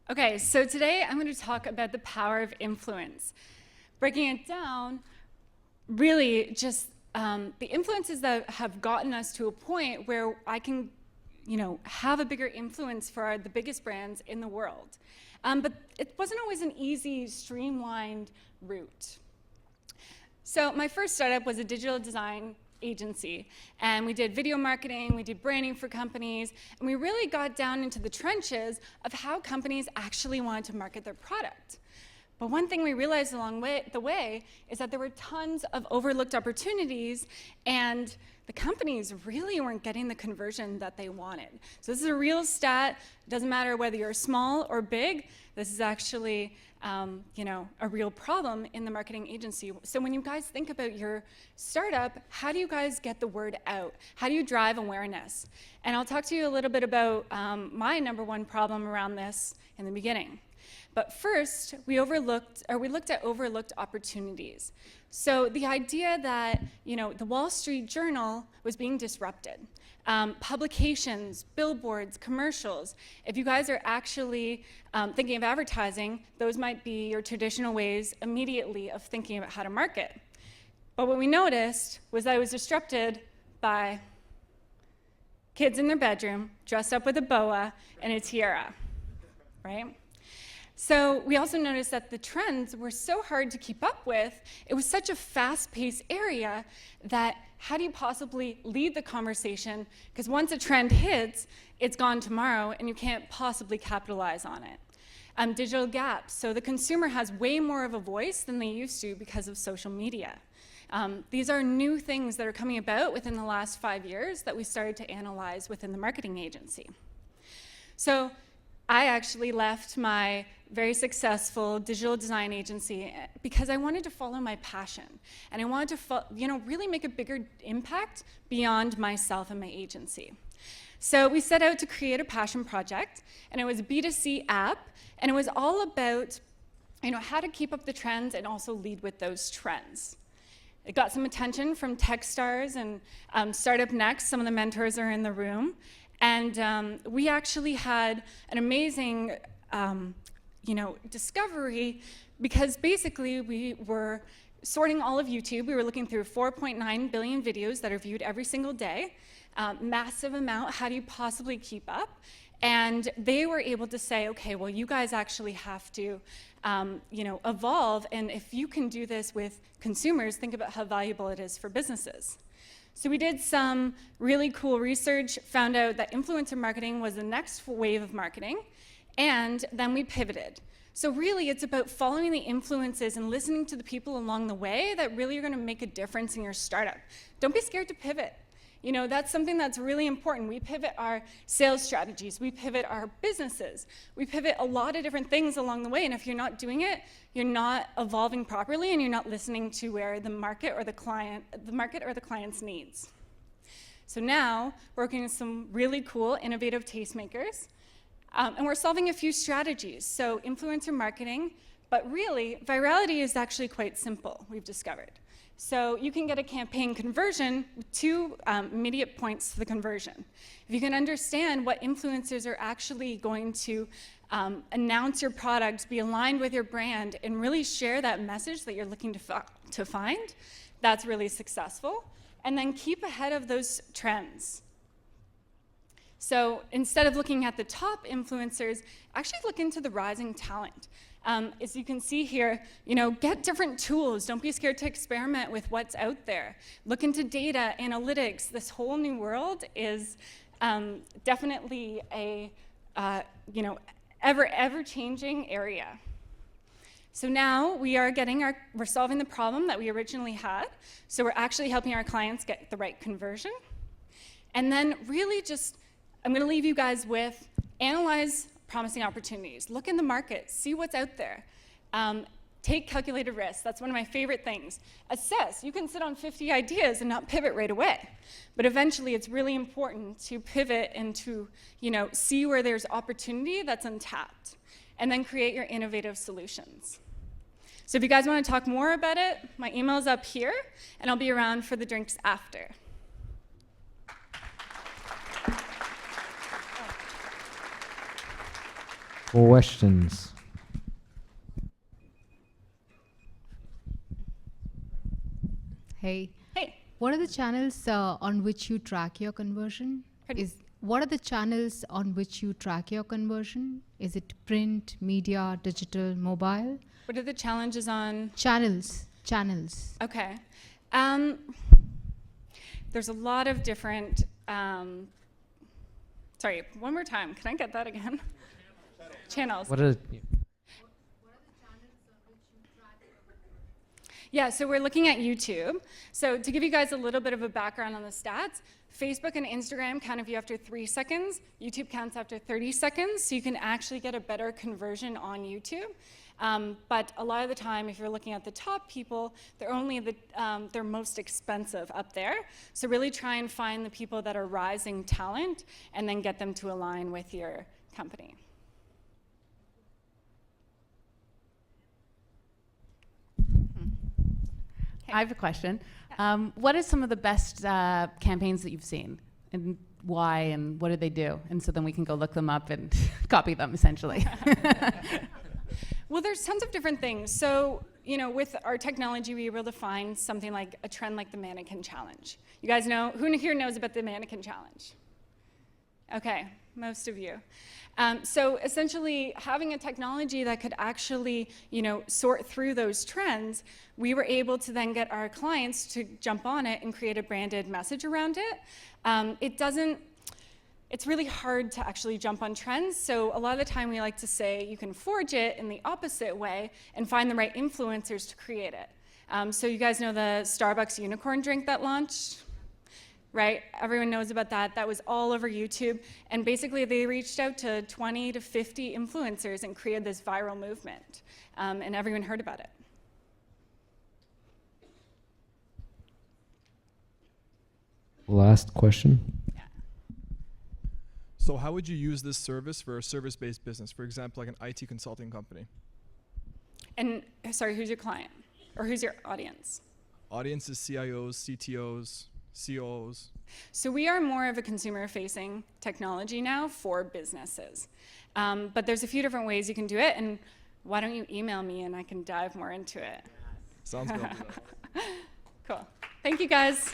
Okay, so today I'm going to talk about the power of influence. Breaking it down, really just the influences that have gotten us to a point where I can, have a bigger influence for the biggest brands in the world. But it wasn't always an easy, streamlined route. So my first startup was a digital design agency, and we did video marketing, we did branding for companies, and we really got down into the trenches of how companies actually wanted to market their product. But one thing we realized along the way is that there were tons of overlooked opportunities, and the companies really weren't getting the conversion that they wanted. So this is a real stat. It doesn't matter whether you're small or big. This is actually a real problem in the marketing agency. So when you guys think about your startup, how do you guys get the word out? How do you drive awareness? And I'll talk to you a little bit about my number one problem around this in the beginning. But first, we looked at overlooked opportunities. So the idea that the Wall Street Journal was being disrupted. Publications, billboards, commercials. If you guys are actually thinking of advertising, those might be your traditional ways immediately of thinking about how to market. But what we noticed was that it was disrupted by kids in their bedroom dressed up with a boa and a tiara, right? So we also noticed that the trends were so hard to keep up with. It was such a fast-paced area that how do you possibly lead the conversation? Because once a trend hits, it's gone tomorrow, and you can't possibly capitalize on it. Digital gaps. So the consumer has way more of a voice than they used to because of social media. These are new things that are coming about within the last 5 years that we started to analyze within the marketing agency. So I actually left my very successful digital design agency because I wanted to follow my passion, and I wanted to really make a bigger impact beyond myself and my agency. So we set out to create a passion project, and it was a B2C app, and it was all about how to keep up the trends and also lead with those trends. It got some attention from tech stars and Startup Next. Some of the mentors are in the room. And we actually had an amazing, discovery, because basically we were sorting all of YouTube. We were looking through 4.9 billion videos that are viewed every single day. Massive amount. How do you possibly keep up? And they were able to say, okay, well, you guys actually have to, evolve. And if you can do this with consumers, think about how valuable it is for businesses. So we did some really cool research, found out that influencer marketing was the next wave of marketing, and then we pivoted. So really, it's about following the influences and listening to the people along the way that really are going to make a difference in your startup. Don't be scared to pivot. That's something that's really important. We pivot our sales strategies. We pivot our businesses. We pivot a lot of different things along the way, and if you're not doing it, you're not evolving properly, and you're not listening to where the market or the client's needs. So now, we're working with some really cool, innovative tastemakers, and we're solving a few strategies. So influencer marketing, but really, virality is actually quite simple, we've discovered. So you can get a campaign conversion with 2 immediate points to the conversion. If you can understand what influencers are actually going to announce your product, be aligned with your brand, and really share that message that you're looking to find, that's really successful. And then keep ahead of those trends. So instead of looking at the top influencers, actually look into the rising talent. As you can see here, get different tools. Don't be scared to experiment with what's out there. Look into data, analytics. This whole new world is definitely a ever-changing area. So now we're solving the problem that we originally had. So we're actually helping our clients get the right conversion. And then really I'm going to leave you guys with analyze promising opportunities. Look in the market, see what's out there. Take calculated risks. That's one of my favorite things. Assess. You can sit on 50 ideas and not pivot right away. But eventually, it's really important to pivot and to see where there's opportunity that's untapped, and then create your innovative solutions. So if you guys want to talk more about it, my email's up here, and I'll be around for the drinks after. Questions? Hey, Hey, what are the channels on which you track your conversion? Pardon? What are the channels on which you track your conversion? Is it print, media, digital, mobile? what are the challenges on? Channels. Okay. There's a lot of different, sorry, one more time. Can I get that again? Channels. What are Yeah, so we're looking at YouTube. So to give you guys a little bit of a background on the stats, Facebook and Instagram count of you after 3 seconds. YouTube counts after 30 seconds, so you can actually get a better conversion on YouTube. But a lot of the time, if you're looking at the top people, they're only they're most expensive up there. So really try and find the people that are rising talent and then get them to align with your company. I have a question. What are some of the best campaigns that you've seen, and why, and what do they do? And so then we can go look them up and copy them, essentially. Well, there's tons of different things. So, you know, with our technology, we were able to find something like a trend like the mannequin challenge. You guys know, who here knows about the mannequin challenge? Okay, most of you. So essentially, having a technology that could actually, you know, sort through those trends, we were able to then get our clients to jump on it and create a branded message around it. It's really hard to actually jump on trends, so a lot of the time we like to say you can forge it in the opposite way and find the right influencers to create it. So you guys know the Starbucks unicorn drink that launched? Right? Everyone knows about that. That was all over YouTube. And basically, they reached out to 20 to 50 influencers and created this viral movement. And everyone heard about it. last question? So how would you use this service for a service-based business? For example, like an IT consulting company. And sorry, who's your client? Or who's your audience? Audience is CIOs, CTOs, COOs. So we are more of a consumer-facing technology now for businesses. But there's a few different ways you can do it, and why don't you email me and I can dive more into it. Sounds good. Cool. Thank you, guys.